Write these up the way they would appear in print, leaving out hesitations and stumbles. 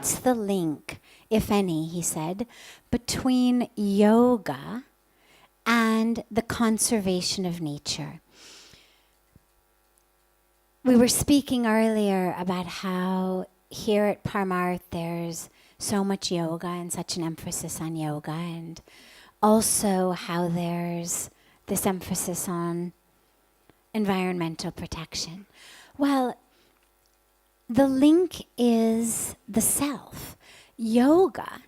what's the link, if any, he said, between yoga and the conservation of nature? We were speaking earlier about how here at Parmarth there's so much yoga and such an emphasis on yoga, and also how there's this emphasis on environmental protection. Well, the link is the self. Yoga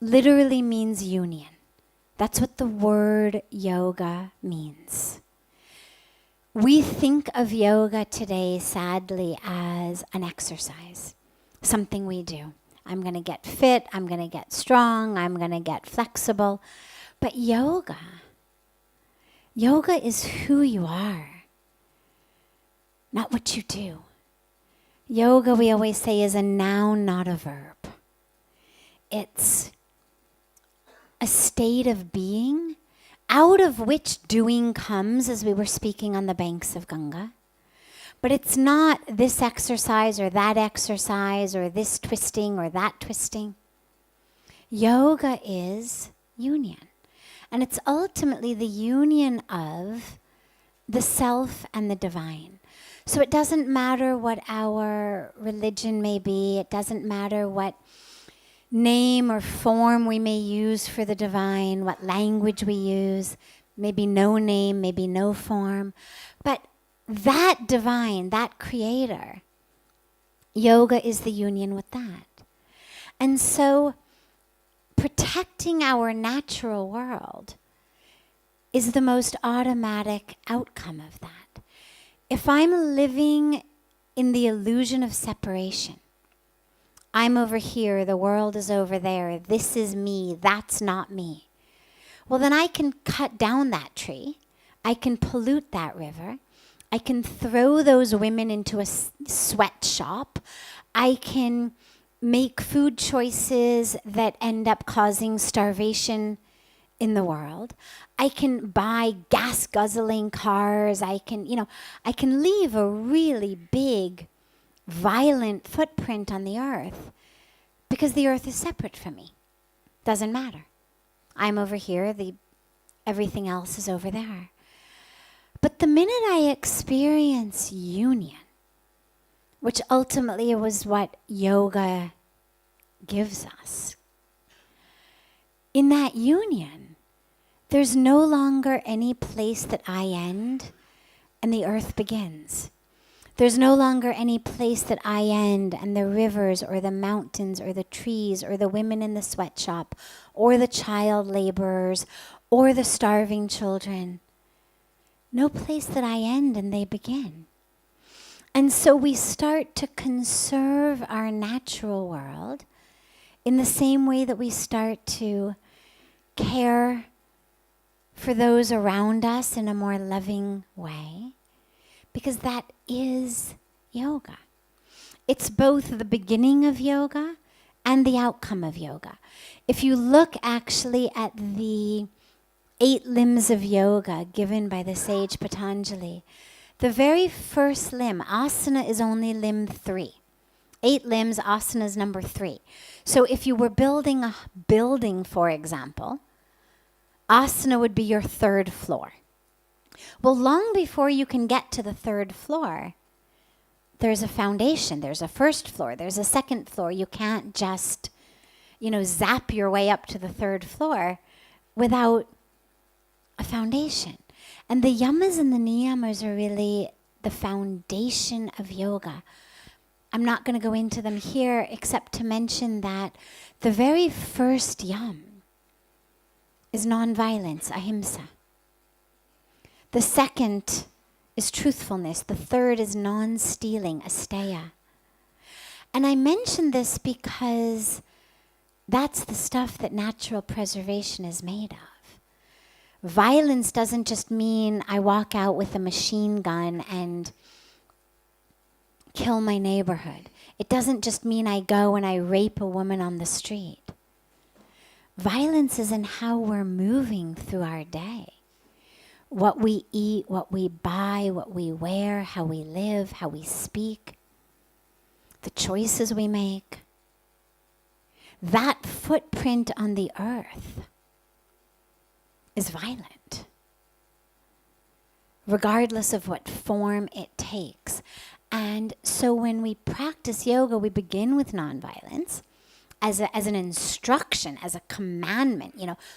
literally means union. That's what the word yoga means. We think of yoga today, sadly, as an exercise, something we do. I'm going to get fit, I'm going to get strong, I'm going to get flexible. But yoga is who you are, not what you do. Yoga, we always say, is a noun, not a verb. It's a state of being out of which doing comes, as we were speaking on the banks of Ganga. But it's not this exercise or that exercise or this twisting or that twisting. Yoga is union. And it's ultimately the union of the self and the divine. So it doesn't matter what our religion may be. It doesn't matter what name or form we may use for the divine, what language we use, maybe no name, maybe no form. But that divine, that creator, yoga is the union with that. And so protecting our natural world is the most automatic outcome of that. If I'm living in the illusion of separation, I'm over here, the world is over there, this is me, that's not me. Well, then I can cut down that tree, I can pollute that river, I can throw those women into a sweatshop, I can make food choices that end up causing starvation in the world. I can buy gas-guzzling cars, I can leave a really big violent footprint on the earth because the earth is separate from me. Doesn't matter. I'm over here, everything else is over there. But the minute I experience union, which ultimately was what yoga gives us, in that union, there's no longer any place that I end and the earth begins. There's no longer any place that I end and the rivers or the mountains or the trees or the women in the sweatshop or the child laborers or the starving children. No place that I end and they begin. And so we start to conserve our natural world in the same way that we start to care for those around us in a more loving way. Because that is yoga. It's both the beginning of yoga and the outcome of yoga. If you look actually at the 8 limbs of yoga given by the sage Patanjali, the very first limb, asana, is only limb 3. 8 limbs, asana is number 3. So if you were building a building, for example, asana would be your 3rd floor. Well, long before you can get to the 3rd floor, there's a foundation, there's a 1st floor, there's a 2nd floor. You can't just, zap your way up to the 3rd floor without a foundation. And the yamas and the niyamas are really the foundation of yoga. I'm not going to go into them here except to mention that the very first yam is non-violence, ahimsa. The 2nd is truthfulness. The 3rd is non-stealing, asteya. And I mention this because that's the stuff that natural preservation is made of. Violence doesn't just mean I walk out with a machine gun and kill my neighborhood. It doesn't just mean I go and I rape a woman on the street. Violence is in how we're moving through our day. What we eat, what we buy, what we wear, how we live, how we speak, the choices we make. that footprint on the earth is violent, regardless of what form it takes. And so when we practice yoga, we begin with nonviolence as an instruction, as a commandment.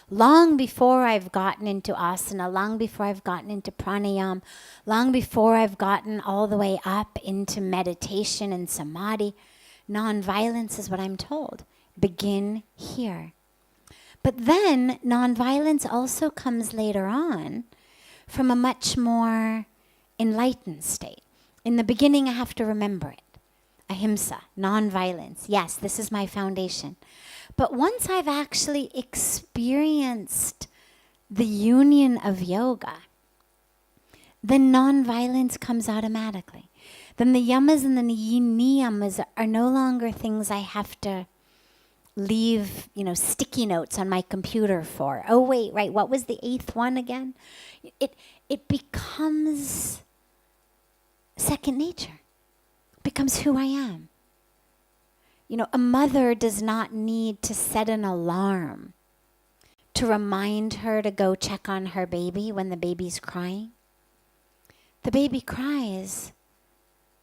Long before I've gotten into asana, long before I've gotten into pranayama, long before I've gotten all the way up into meditation and samadhi, nonviolence is what I'm told. Begin here. But then nonviolence also comes later on from a much more enlightened state. In the beginning, I have to remember it. Ahimsa, nonviolence. Yes, this is my foundation. But once I've actually experienced the union of yoga, then nonviolence comes automatically. Then the yamas and the niyamas are no longer things I have to leave, sticky notes on my computer for. Oh, wait, right, what was the 8th one again? It becomes second nature. It becomes who I am. A mother does not need to set an alarm to remind her to go check on her baby when the baby's crying. The baby cries.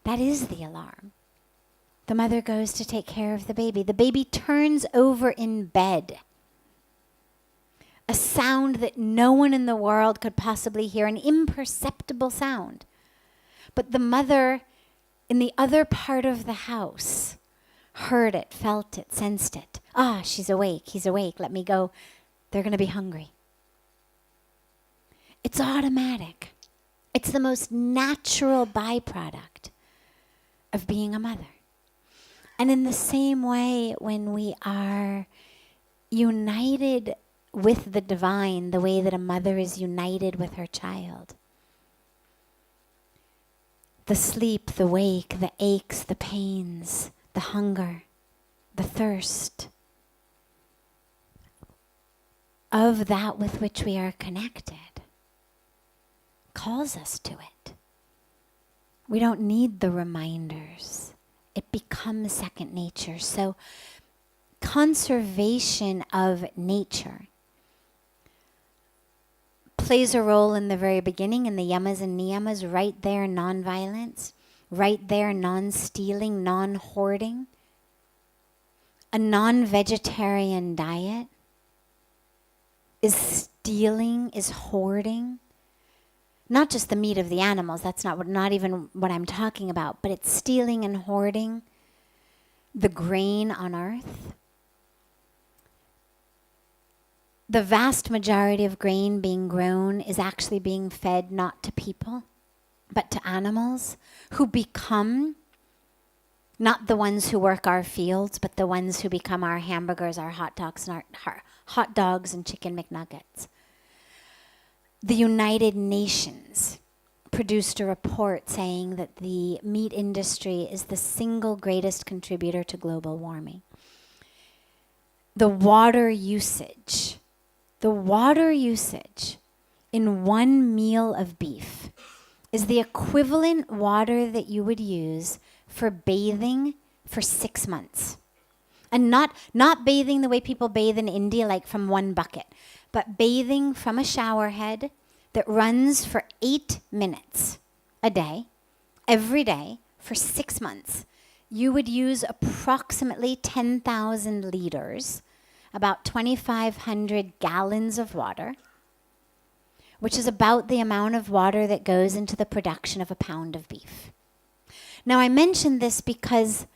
That is the alarm. The mother goes to take care of the baby. The baby turns over in bed. A sound that no one in the world could possibly hear, an imperceptible sound. But the mother in the other part of the house heard it, felt it, sensed it. Ah, she's awake, he's awake, let me go. They're going to be hungry. It's automatic. It's the most natural byproduct of being a mother. And in the same way, when we are united with the divine, the way that a mother is united with her child, the sleep, the wake, the aches, the pains, the hunger, the thirst of that with which we are connected calls us to it. We don't need the reminders. It becomes second nature. So conservation of nature plays a role in the very beginning in the yamas and niyamas, right there, non-violence, right there, non-stealing, non-hoarding. A non-vegetarian diet is stealing, is hoarding. Not just the meat of the animals, that's not even what I'm talking about, but it's stealing and hoarding the grain on earth. The vast majority of grain being grown is actually being fed not to people, but to animals who become not the ones who work our fields, but the ones who become our hamburgers, our hot dogs, and our hot dogs and chicken McNuggets. The United Nations produced a report saying that the meat industry is the single greatest contributor to global warming. The water usage in one meal of beef is the equivalent water that you would use for bathing for 6 months. And not bathing the way people bathe in India, like from one bucket, but bathing from a shower head that runs for 8 minutes a day, every day, for 6 months. You would use approximately 10,000 liters, about 2,500 gallons of water, which is about the amount of water that goes into the production of a pound of beef. Now, I mention this because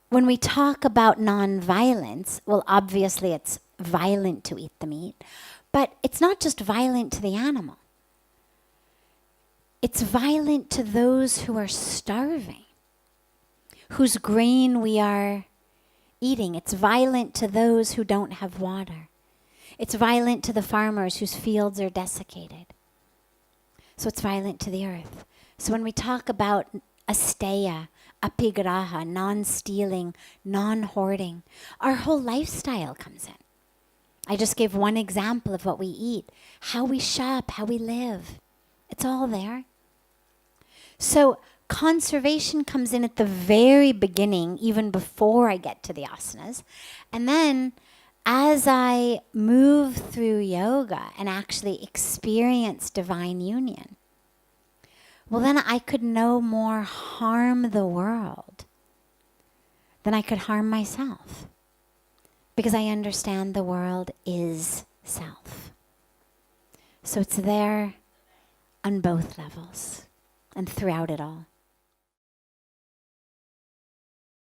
when we talk about non-violence, well, obviously it's violent to eat the meat, but it's not just violent to the animal. It's violent to those who are starving, whose grain we are eating. It's violent to those who don't have water. It's violent to the farmers whose fields are desiccated. So it's violent to the earth. So when we talk about asteya, apigraha, non-stealing, non-hoarding, our whole lifestyle comes in. I just gave one example of what we eat, how we shop, how we live. It's all there. So conservation comes in at the very beginning, even before I get to the asanas. And then as I move through yoga and actually experience divine union, well, then I could no more harm the world than I could harm myself, because I understand the world is self. So it's there on both levels and throughout it all.